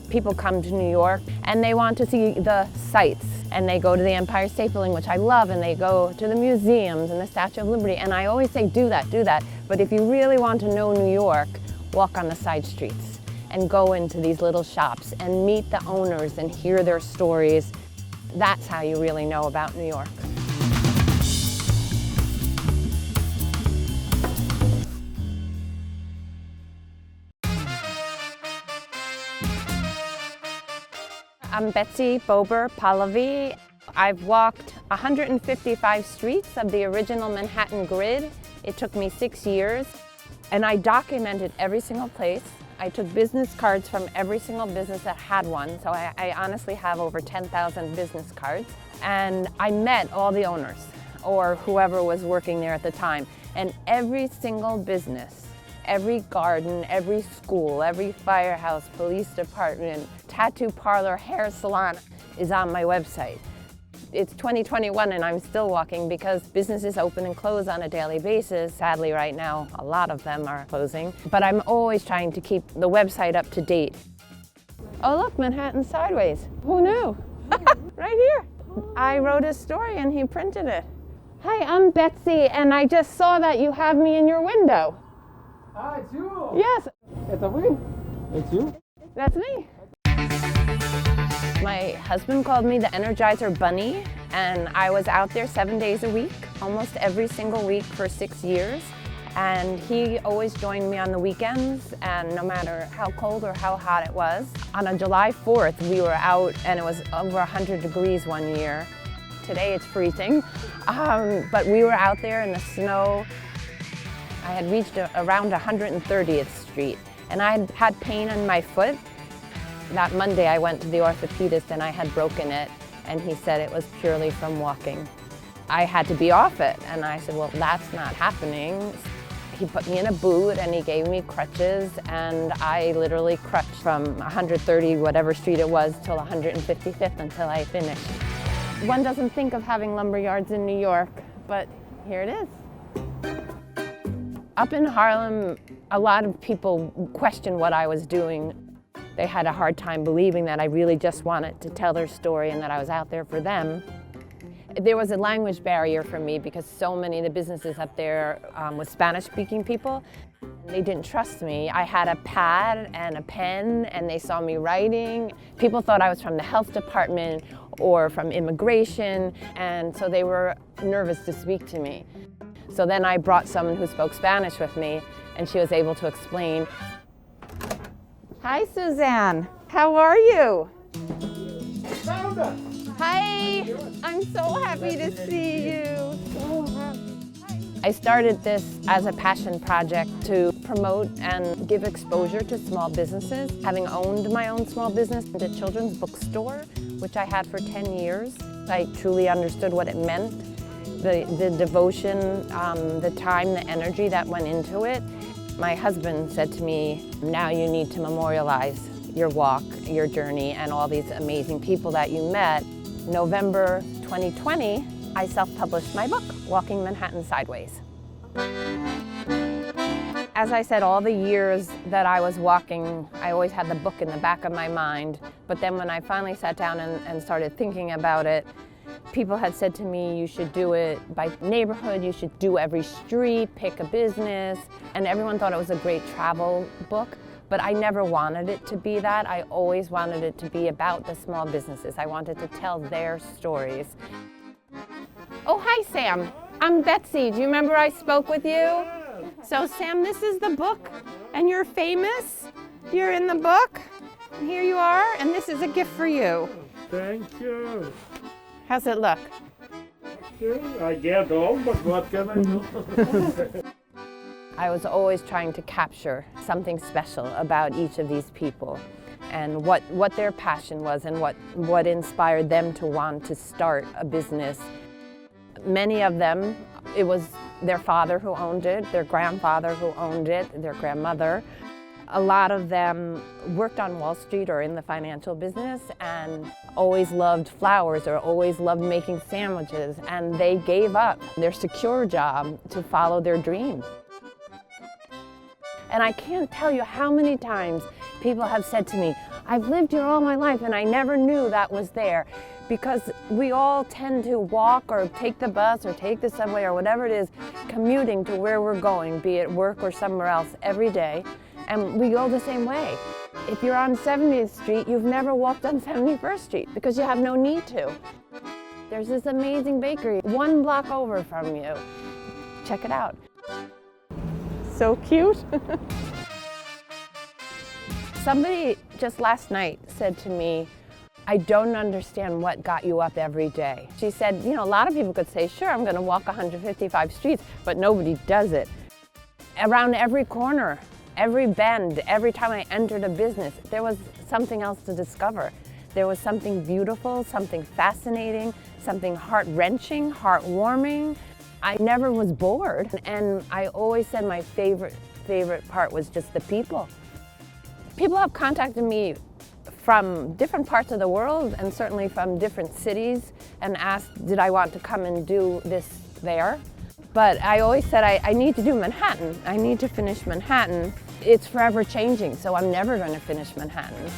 People come to New York and they want to see the sights, and they go to the Empire State Building, which I love, and they go to the museums and the Statue of Liberty, and I always say do that, but if you really want to know New York, walk on the side streets and go into these little shops and meet the owners and hear their stories. That's how you really know about New York. I'm Betsi Poливи. I've walked 155 streets of the original Manhattan grid. It took me 6 years, and I documented every single place. I took business cards from every single business that had one, so I honestly have over 10,000 business cards. And I met all the owners, or whoever was working there at the time, and every single business, every garden, every school, every firehouse, police department, tattoo parlor, hair salon is on my website. It's 2021 and I'm still walking because businesses open and close on a daily basis. Sadly, right now, a lot of them are closing. But I'm always trying to keep the website up to date. Oh look, Manhattan sideways. Who knew? Right here. I wrote a story and he printed it. Hi, I'm Betsy and I just saw that you have me in your window. Ah, it's you? Yes. Это вы? It's you? That's me. My husband called me the Energizer Bunny, and I was out there 7 days a week, almost every single week for 6 years. And he always joined me on the weekends, and no matter how cold or how hot it was. On a July 4th, we were out, and it was over 100 degrees one year. Today it's freezing, but we were out there in the snow. I had reached around 130th Street, and I had pain in my foot. That Monday I went to the orthopedist and I had broken it, and he said it was purely from walking. I had to be off it, and I said, well, that's not happening. He put me in a boot and he gave me crutches, and I literally crutched from 130 whatever street it was till 155th until I finished. One doesn't think of having lumber yards in New York, but here it is. Up in Harlem, a lot of people questioned what I was doing. They had a hard time believing that I really just wanted to tell their story and that I was out there for them. There was a language barrier for me because so many of the businesses up there with Spanish-speaking people. They didn't trust me. I had a pad and a pen and they saw me writing. People thought I was from the health department or from immigration, and so they were nervous to speak to me. So then I brought someone who spoke Spanish with me, and she was able to explain. Hi, Suzanne. How are you? Hi. I'm so happy to see you. I started this as a passion project to promote and give exposure to small businesses. Having owned my own small business, the children's bookstore, which I had for 10 years, I truly understood what it meant. The devotion, the time, the energy that went into it. My husband said to me, now you need to memorialize your walk, your journey, and all these amazing people that you met. November 2020, I self-published my book, Walking Manhattan Sideways. As I said, all the years that I was walking, I always had the book in the back of my mind. But then when I finally sat down and started thinking about it, people had said to me, you should do it by neighborhood, you should do every street, pick a business, and everyone thought it was a great travel book, but I never wanted it to be that. I always wanted it to be about the small businesses. I wanted to tell their stories. Oh, hi, Sam. I'm Betsy. Do you remember I spoke with you? So, Sam, this is the book, and you're famous. You're in the book, and here you are, and this is a gift for you. Thank you. How's it look? I get old, but what can I do? I was always trying to capture something special about each of these people and what their passion was and what inspired them to want to start a business. Many of them, it was their father who owned it, their grandfather who owned it, their grandmother. A lot of them worked on Wall Street or in the financial business and always loved flowers or always loved making sandwiches, and they gave up their secure job to follow their dream. And I can't tell you how many times People have said to me, I've lived here all my life and I never knew that was there, because we all tend to walk or take the bus or take the subway or whatever it is, commuting to where we're going, be it work or somewhere else, every day, and we go the same way. If you're on 70th Street, you've never walked on 71st Street because you have no need to. There's this amazing bakery 1 block over from you. Check it out. So cute. Somebody just last night said to me, I don't understand what got you up every day. She said, you know, a lot of people could say, sure, I'm going to walk 155 streets, but nobody does it. Around every corner, every bend, every time I entered a business, there was something else to discover. There was something beautiful, something fascinating, something heart-wrenching, heartwarming. I never was bored, and I always said my favorite part was just the people. People have contacted me from different parts of the world and certainly from different cities and asked, did I want to come and do this there? But I always said I need to do Manhattan. I need to finish Manhattan. It's forever changing, so I'm never going to finish Manhattan.